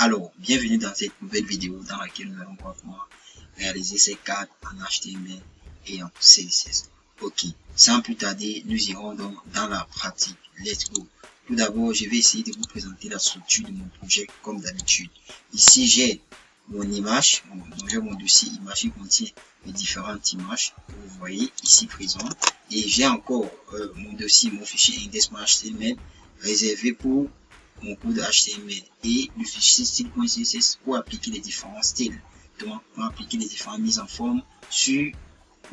Alors, bienvenue dans cette nouvelle vidéo dans laquelle nous allons voir comment réaliser ces cartes en HTML et en CSS. Ok, sans plus tarder, nous irons donc dans la pratique. Let's go. Tout d'abord, je vais essayer de vous présenter la structure de mon projet comme d'habitude. Ici, j'ai mon image, j'ai mon dossier image qui contient les différentes images que vous voyez ici présent. Et j'ai encore mon dossier, mon fichier index.html réservé pour mon code HTML et le fichier style.css pour appliquer les différents styles, donc pour appliquer les différentes mises en forme sur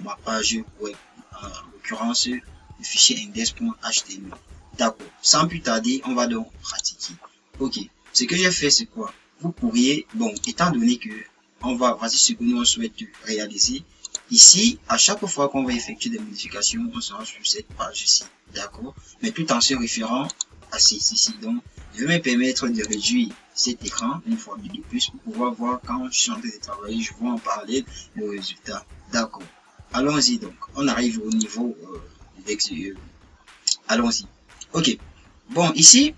ma page web, en l'occurrence le fichier index.html. D'accord, sans plus tarder, on va donc pratiquer. Ok, ce que j'ai fait c'est quoi? Vous pourriez, bon, étant donné que voici ce que nous souhaitons réaliser. Ici, à chaque fois qu'on va effectuer des modifications, on sera sur cette page-ci, d'accord? Mais tout en se référant à ceci. Donc, je vais me permettre de réduire cet écran une fois de plus pour pouvoir voir quand je suis en train de travailler, je vois en parallèle le résultat. D'accord. Allons-y donc. On arrive au niveau allons-y. Ok. Bon, ici,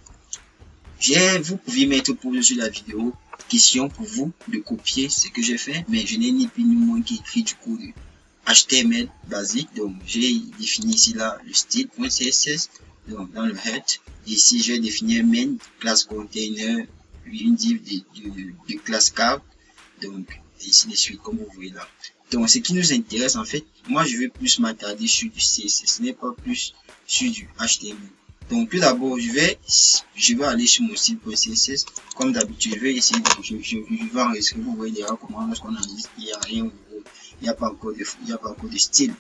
vous pouvez mettre pause sur la vidéo. Question pour vous de copier ce que j'ai fait, mais je n'ai ni plus ni moins qu'écrit du code HTML basique. Donc, j'ai défini ici là le style.css. Donc, dans le head, ici, j'ai défini un main, classe container, une div de classe card. Donc, ici de suite, comme vous voyez là. Donc, ce qui nous intéresse, en fait, moi, je vais plus m'attarder sur du CSS, ce n'est pas plus sur du HTML. Donc, tout d'abord, je vais aller sur mon style.css. Comme d'habitude, je vais essayer je vais enregistrer. Vous voyez déjà comment, lorsqu'on enregistre, il n'y a rien au niveau, il n'y a pas encore de style.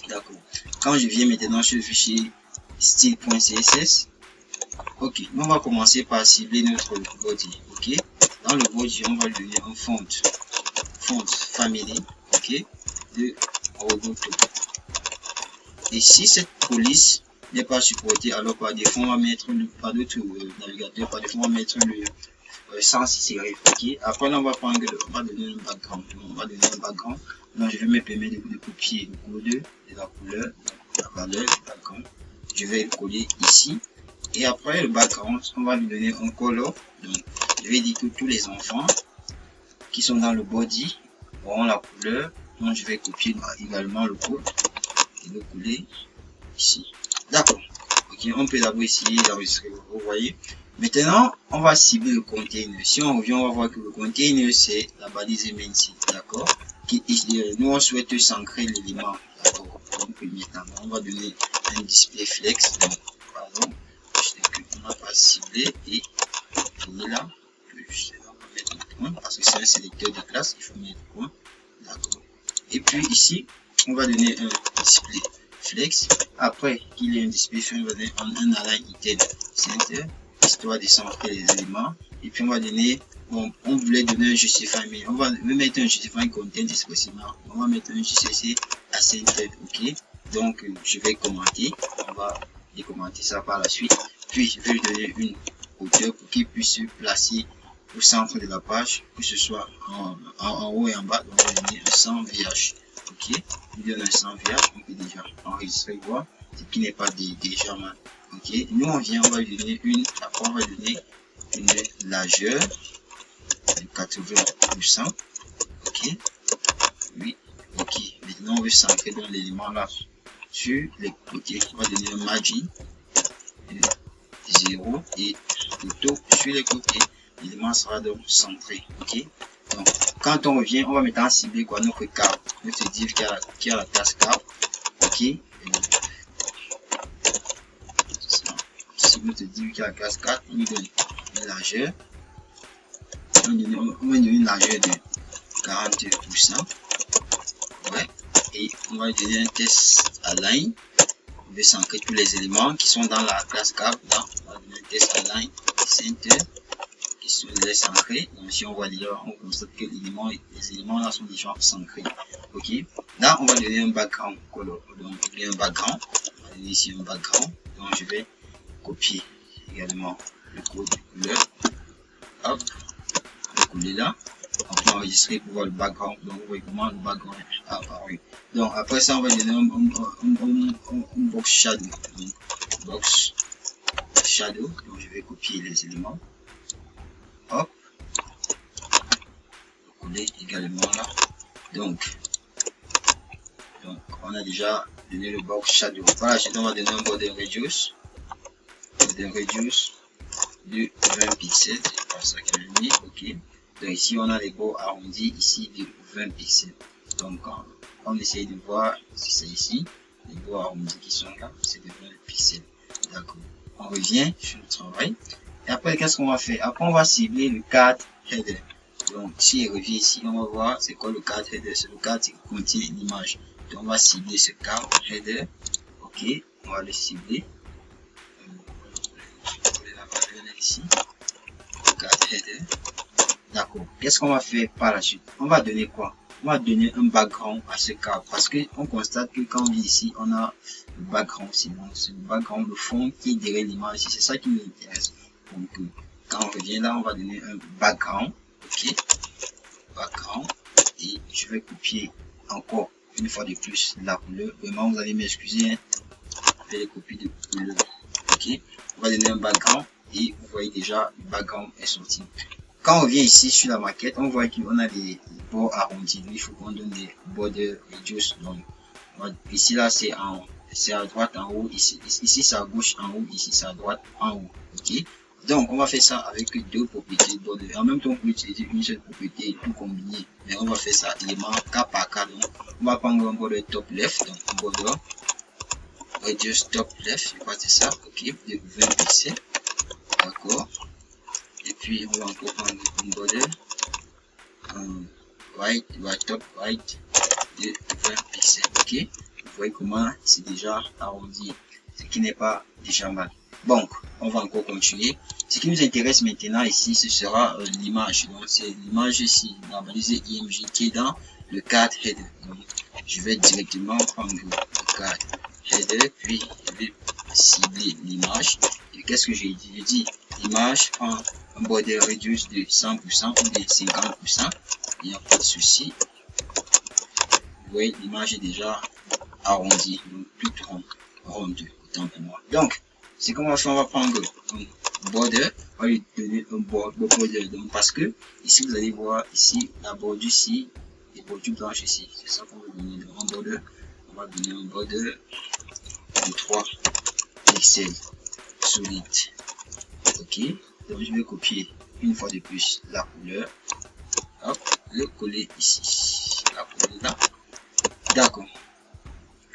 D'accord. Quand je viens maintenant sur le fichier style.css, ok, on va commencer par cibler notre body. Ok, dans le body, on va lui donner un font family, ok, de Roboto. Et si cette police n'est pas supportée, alors par défaut on va mettre par d'autres navigateurs, par défaut on va mettre le sans serif. Ok, après là, on va donner un background. Donc je vais me permettre de copier le code de la couleur, la valeur du background. Je vais le coller ici. Et après le background, on va lui donner un color. Donc je vais dire que tous les enfants qui sont dans le body auront la couleur. Donc je vais copier également le code et le coller ici. D'accord. Ok, on peut d'abord essayer d'enregistrer. Vous voyez. Maintenant, on va cibler le container. Si on revient, on va voir que le container, c'est la balise main ici. D'accord. Nous, on souhaite s'ancrer l'élément. D'accord. Comme premier temps, on va donner un display flex. Donc, pardon. On n'a pas ciblé et on est là. On va mettre un point parce que c'est un sélecteur de classe. Il faut mettre un point. D'accord. Et puis ici, on va donner un display flex. Après qu'il y ait un display flex, on va donner un align item center, histoire de centrer les éléments. Et puis on va donner, bon, on voulait donner un justify, mais on va mettre un justify content expressément. On va mettre un justify à center, ok. Donc je vais commenter, on va commenter ça par la suite. Puis je vais lui donner une hauteur pour qu'il puisse se placer au centre de la page, que ce soit en haut et en bas. Donc on va donner un 100 VH. Ok, il donne un 100 VH, on peut déjà enregistrer, voir ce qui n'est pas déjà mal. Ok, nous on va lui donner après on va donner une largeur de 80%. Ok, oui, ok. Maintenant on veut centrer dans l'élément là sur les côtés. On va donner un margin de 0 et plutôt sur les côtés. L'élément sera donc centré. Ok. Donc, quand on revient, on va maintenant cibler quoi, notre carte. Notre div qui a la classe carte. Ok. Si notre div qui a la classe carte, on lui donne une largeur. On va donner une largeur de 40%. Ouais. Et on va lui donner un test align. On veut centrer tous les éléments qui sont dans la classe carte. On va donner un test align center. Qui sont déjà centrés. Donc si on voit là, on constate que les éléments là sont déjà centrés. Ok. Là, on va donner un background color. Donc il y a un background. On va donner ici un background. Donc je vais copier également le code de couleur. Hop, le coller là. On peut enregistrer pour voir le background. Donc vous voyez comment le background a apparu. Donc après ça, on va donner un box shadow. Donc box shadow. Donc je vais copier les éléments. Hop, cibler également là. Donc on a déjà donné le box shadow. Voilà, on va donner un border radius de 20 pixels. C'est pas ça que j'ai mis. Ok. Donc ici on a les bords arrondis ici de 20 pixels. Donc on essaye de voir si c'est ici les bords arrondis qui sont là, c'est de 20 pixels. D'accord. On revient sur le travail. Et après, qu'est-ce qu'on va faire? Après, on va cibler le card header. Donc, si je reviens ici, on va voir c'est quoi le card header. C'est le card qui contient l'image. Donc, on va cibler ce card header. Ok, on va le cibler. Ici, card header. D'accord. Qu'est-ce qu'on va faire par la suite? On va donner quoi? On va donner un background à ce card parce que on constate que quand on vient ici, on a le background, c'est bon, c'est le background, le fond qui est derrière l'image. C'est ça qui nous intéresse. Donc, quand on revient là, on va donner un background. Ok, background. Et je vais copier encore une fois de plus la couleur. Vraiment, vous allez m'excuser. Hein. Je vais les copier de couleur. Ok, on va donner un background et vous voyez déjà le background est sorti. Quand on revient ici sur la maquette, on voit qu'on a des bords arrondis. Il faut qu'on donne des border radius. Donc, ici là, c'est à droite en haut. Ici c'est à gauche en haut. Ici c'est à droite en haut. Ok. Donc, on va faire ça avec deux propriétés de border. En même temps, on peut utiliser une seule propriété et tout combiner. Mais on va faire ça élément cas par cas. Donc, on va prendre un border top left. Donc, un border radius top left. Je crois que c'est ça. Ok. De 20 pixels. D'accord. Et puis, on va encore prendre une border right, top right de 20 pixels. Ok. Vous voyez comment c'est déjà arrondi. Ce qui n'est pas déjà mal. Donc, on va encore continuer. Ce qui nous intéresse maintenant ici, ce sera l'image. Donc, c'est l'image ici, la balise IMG qui est dans le card header. Donc, je vais directement prendre le card header, puis je vais cibler l'image. Et qu'est-ce que j'ai dit? Je dis l'image prend un border radius de 100% ou de 50%. Il n'y a pas de souci. Vous voyez, l'image est déjà arrondie, donc toute ronde, autant pour moi. Donc, ce qu'on va faire, on va prendre un border, on va lui donner un border. Donc, parce que ici, vous allez voir ici la bordure ici, les bordures blanches ici. C'est ça qu'on va donner un border. On va donner un border de 3 pixels solide. Ok. Donc, je vais copier une fois de plus la couleur. Hop, le coller ici. La couleur là. D'accord.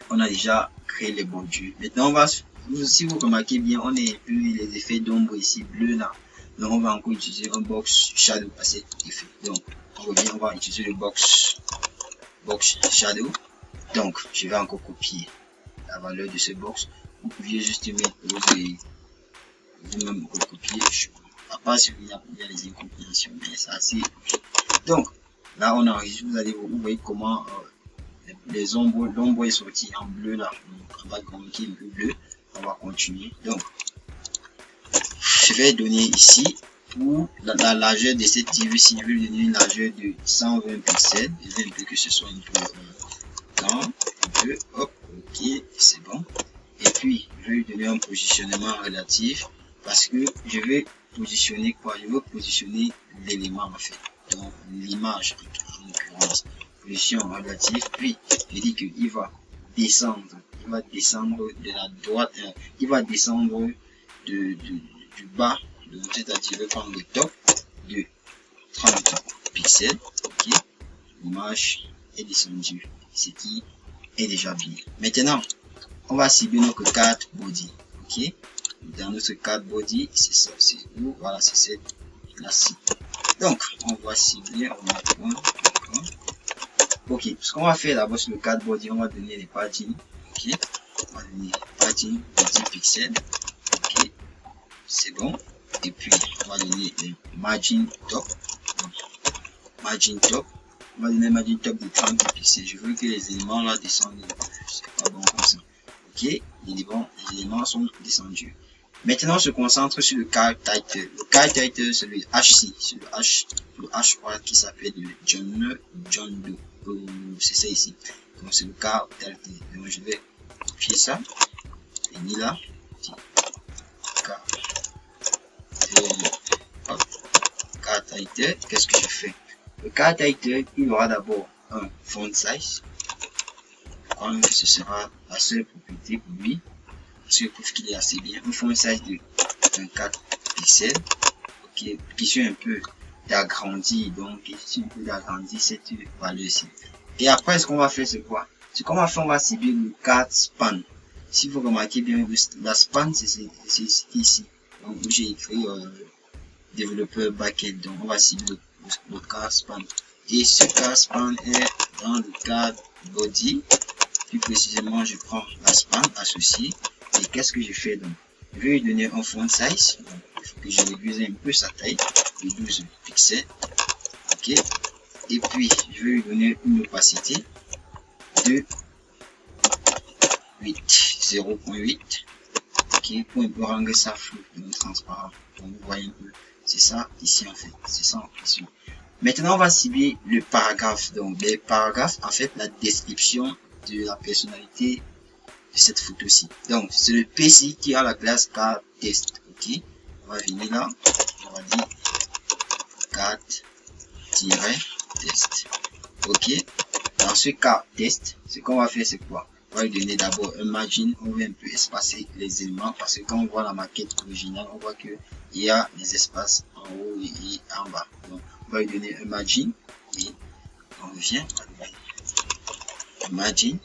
On a déjà créé les bordures. Maintenant, on va, si vous remarquez bien, on a eu les effets d'ombre ici, bleu là. Donc, on va encore utiliser un box shadow à cet effet. Donc, on revient, on va utiliser le box shadow. Donc, je vais encore copier la valeur de ce box. Vous pouviez juste mettre vous-même recopier. À part si il y a les incompréhensions, mais c'est assez. Donc, là, on enregistre. Vous voyez comment les ombres, l'ombre est sortie en bleu là, donc en background qui est un peu bleu. On va continuer. Donc, je vais donner ici pour la largeur de cette TV, si je veux lui donner une largeur de 120 pixels. Je vais un peu que ce soit un peu grand, un peu, hop, ok, c'est bon. Et puis, je vais lui donner un positionnement relatif parce que je vais positionner quoi? Je veux positionner l'élément en fait, donc l'image en l'occurrence. Position relative, puis je dis qu'il va descendre de la droite, il va descendre du bas, c'est-à-dire je vais prendre le top de 30 pixels, ok, l'image est descendue, ce qui est déjà bien. Maintenant, on va cibler notre card body, ok, dans notre card body, c'est ça, c'est où, voilà, c'est cette là-ci. Donc, on va cibler, on va prendre, ok, ce qu'on va faire d'abord sur le card body, on va donner les padding. Ok, on va donner padding de 10 pixels. Ok, c'est bon. Et puis on va donner les margin top. Margin top. On va donner margin top de 30 pixels. Je veux que les éléments là descendent. C'est pas bon comme ça. Ok, les éléments sont descendus. Maintenant, on se concentre sur le card title. Le card title, c'est le HC, c'est le H3 qui s'appelle le John Doe. C'est ça ici. Donc c'est le card title. Donc je vais copier ça. Et ni là. Card title. Qu'est-ce que je fais? Le card title, il aura d'abord un font size. Je crois même que ce sera la seule propriété pour lui. Parce que je trouve qu'il est assez bien. Un font size de 24 pixels. Ok, qui suit un peu d'agrandir. Donc, qui suit un peu d'agrandir cette valeur-ci. Et après, ce qu'on va faire, c'est quoi? Ce qu'on va faire, on va cibler le card span. Si vous remarquez bien, la span, c'est ici. Donc, où j'ai écrit développeur backend. Donc, on va cibler le card span. Et ce card span est dans le card body. Plus précisément, je prends la span associée. Et qu'est-ce que je fais donc? Je vais lui donner un font size. Donc, il faut que je réduise un peu sa taille de 12 pixels. Ok. Et puis, je vais lui donner une opacité de 0.8. Ok, pour un peu rendre ça flou, transparent. Donc, vous voyez un peu, c'est ça ici en fait, c'est ça en question. Maintenant, on va cibler le paragraphe. Donc, les paragraphes, en fait, la description de la personnalité de cette photo-ci. Donc, c'est le PC qui a la classe card test. Ok, on va venir là, on va dire card-test. Ok, dans ce cas test, ce qu'on va faire, c'est quoi? On va lui donner d'abord un margin. On va un peu espacer les éléments parce que quand on voit la maquette originale, on voit que il y a des espaces en haut et en bas. Donc, on va lui donner un margin et on revient à margin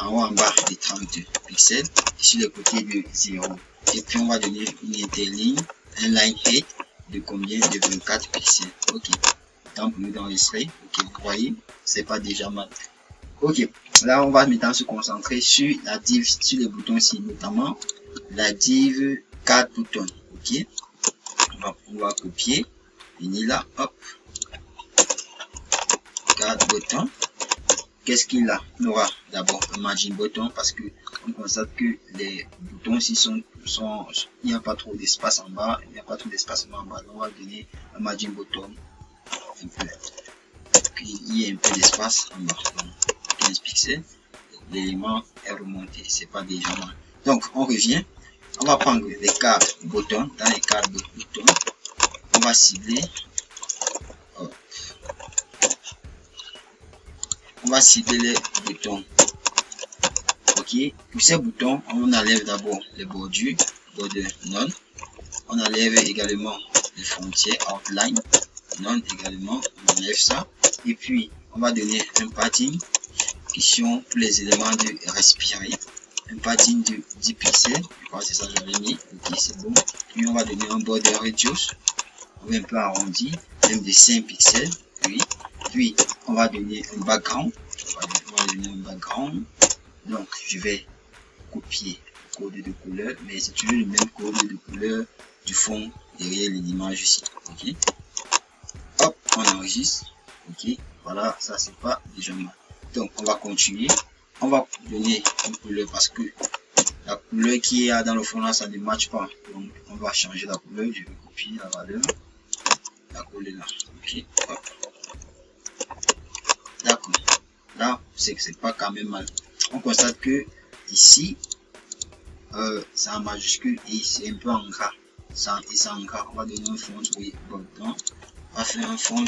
en haut en bas de 30 pixels et sur le côté de 0. Et puis on va donner une interligne, un line height de combien? De 24 pixels. Ok. Tant pour nous d'enregistrer. Ok, vous voyez, c'est pas déjà mal. Ok, là on va maintenant se concentrer sur la div, sur les boutons ici, notamment la div card button. Ok, on va copier, venir là, hop, card button. Qu'est-ce qu'il a? Il aura d'abord un margin button parce que on constate que les boutons ici il n'y a pas trop d'espace en bas, il n'y a pas trop d'espace en bas. Donc on va donner un margin button un peu, il y a un peu d'espace en bas. Donc, 15 pixels, l'élément est remonté, c'est pas déjà mal. Donc on revient, on va prendre les cartes boutons. Dans les cartes boutons, on va cibler, on va cibler les boutons. Ok, pour ces boutons, on enlève d'abord les bordures, border none. On enlève également les frontières, outline none également, on enlève ça. Et puis on va donner un padding question pour les éléments de respirer, un padding de 10 pixels, je crois que c'est ça que j'avais mis. Ok, c'est bon. Puis on va donner un border radius, on va un peu arrondi, même de 5 pixels. Puis on va donner un background, on va donner un background. Donc je vais copier le code de couleur, mais c'est toujours le même code de couleur du fond derrière l'image ici. Ok, hop, on enregistre. Ok, voilà, ça c'est pas déjà mal. Donc on va continuer, on va donner une couleur parce que la couleur qui est dans le fond là, ça ne matche pas. Donc on va changer la couleur, je vais copier la valeur, la couleur là. Ok, hop, d'accord. Là c'est que c'est pas quand même mal. On constate que ici c'est en majuscule et c'est un peu en gras. Ça en gras. On va donner un font weight bold. On va faire un font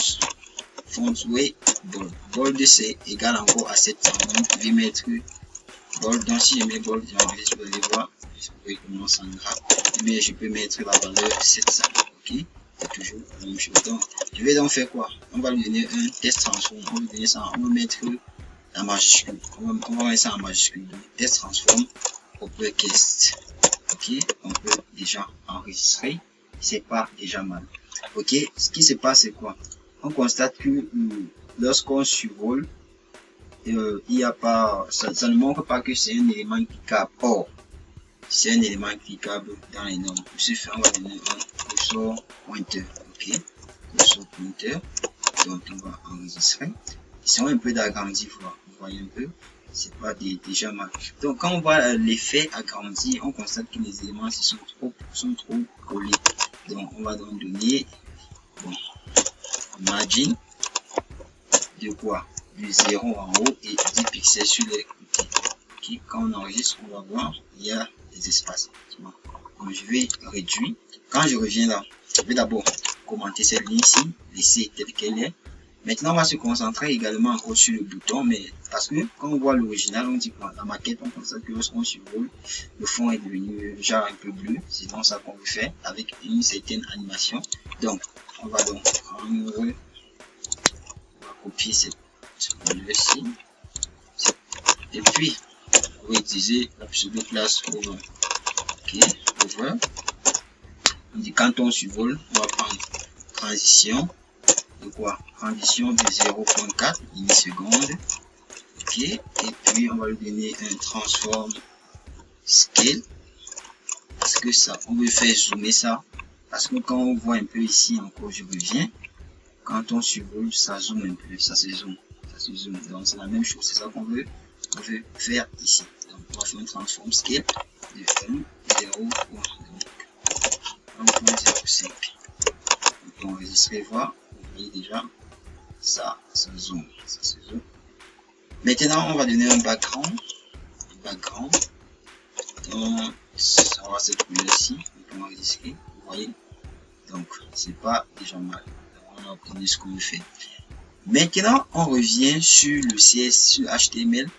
weight bold. Bold c'est égal encore à 700. Donc vous pouvez mettre bold. Donc si je mets bold, vous allez voir. Vous pouvez commencer en gras. Mais je peux mettre la valeur 700. Ok, c'est toujours la même chose. Donc je vais donc faire quoi? On va lui donner un test transform. On va lui donner ça. On va mettre la majuscule. On va mettre ça en majuscule. Donc test transform. Uppercase. Ok, on peut déjà enregistrer, c'est pas déjà mal. Ok, ce qui se passe c'est quoi? On constate que lorsqu'on survole, il n'y a pas, ça ne montre pas que c'est un élément cliquable. Or, c'est un élément cliquable dans les normes. Pour ce faire, on va donner un cursor pointer. Ok, cursor pointer. Donc on va enregistrer. Si on a un peu d'agrandi, vous voyez un peu. C'est pas déjà mal. Donc quand on voit l'effet agrandi, on constate que les éléments sont trop collés. Donc on va donc donner margin de quoi? Du 0 en haut et 10 pixels sur les côtés. Okay. Quand on enregistre, on va voir, il y a des espaces. Donc je vais réduire. Quand je reviens là, je vais d'abord commenter cette ligne ici, laisser telle qu'elle est. Maintenant, on va se concentrer également encore sur le bouton, mais parce que quand on voit l'original, on dit quoi? La maquette, on pense que lorsqu'on survole, le fond est devenu genre un peu bleu. C'est donc ça qu'on veut faire avec une certaine animation. Donc, on va donc prendre, on va copier cette ci et puis on va utiliser la pseudo classe over. Ok, over. On dit quand on survole, on va prendre transition de quoi? Transition de 0.4 millisecondes. Ok, et puis on va lui donner un transform scale parce que ça, on veut faire zoomer ça parce que quand on voit un peu ici encore, je reviens, quand on survole, ça zoome un peu, ça se zoome, donc c'est la même chose, c'est ça qu'on veut faire ici. Donc on va faire un transform scale de 1.05. Donc enregistrer, voir, vous voyez déjà ça zoome, ça se zoome. Maintenant on va donner un background, donc ça va cette couleur-ci, on peut enregistrer, vous voyez, donc c'est pas déjà mal, donc, on a obtenu ce qu'on fait. Maintenant on revient sur le CSS, sur HTML,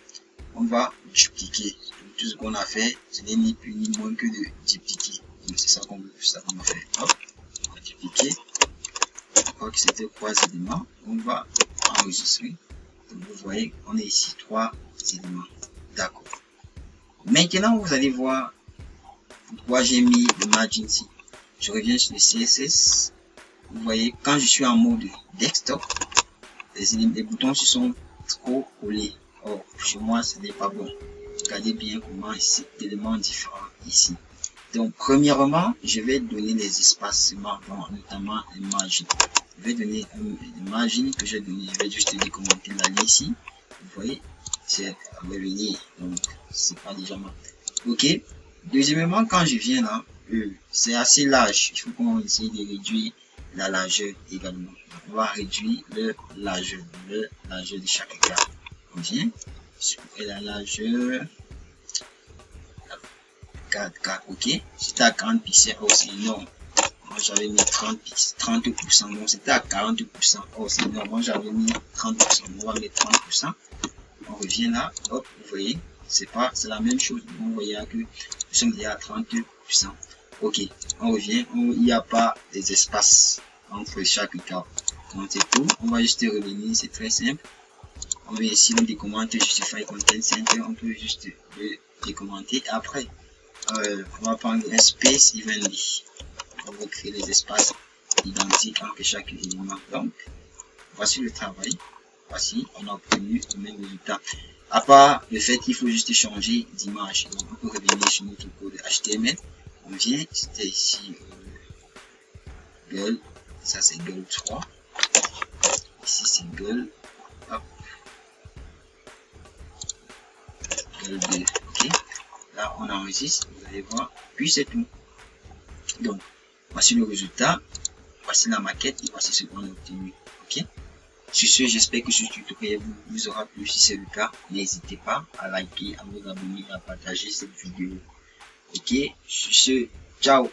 on va dupliquer. Donc, tout ce qu'on a fait, ce n'est ni plus ni moins que de dupliquer. Donc c'est ça qu'on veut faire. Hop, on va dupliquer. Je crois que c'était 3 éléments. On va enregistrer. Donc vous voyez, on est ici 3 éléments. D'accord. Maintenant, vous allez voir pourquoi j'ai mis le margin ici. Je reviens sur le CSS. Vous voyez, quand je suis en mode desktop, les boutons se sont trop collés. Or, chez moi, ce n'est pas bon. Regardez bien comment c'est d'éléments différents ici. Donc, premièrement, je vais donner les espacements, notamment les margines. Je vais donner une margine que j'ai donné. Je vais juste décommenter la ligne ici. Vous voyez, c'est revenir. Donc, c'est pas déjà mal. Ok. Deuxièmement, quand je viens là, c'est assez large. Il faut qu'on essaye de réduire la largeur également. On va réduire le largeur de chaque cas. On vient sur la largeur 4, ok. C'était à 40 pixels, oh c'est énorme. Moi j'avais mis 30%, donc c'était à 40%, oh c'est énorme. Moi j'avais mis 30%, on va mettre 30%. On revient là, hop, vous voyez, c'est la même chose. On voyait que nous sommes déjà à 30%. Ok, on revient, il n'y a pas des espaces entre chaque cas. Donc c'est tout, on va juste revenir, c'est très simple. On va ici, on décommente Justify Content Center, on peut juste le décommenter. Après, on va prendre un space evenly. On va créer les espaces identiques entre chaque élément. Donc, voici le travail. Voici, on a obtenu le même résultat. À part le fait qu'il faut juste changer d'image. Donc, on peut revenir sur notre code HTML. On vient, c'était ici girl. Ça, c'est girl 3. Ici, c'est girl. Hop. Girl 2. Ok. Là, on enregistre. Vous allez voir. Puis, c'est tout. Donc, voici le résultat. Voici la maquette et voici ce qu'on a obtenu. Ok. Sur ce, j'espère que ce tutoriel vous aura plu. Si c'est le cas, n'hésitez pas à liker, à vous abonner, à partager cette vidéo. Ok. Sur ce, ciao.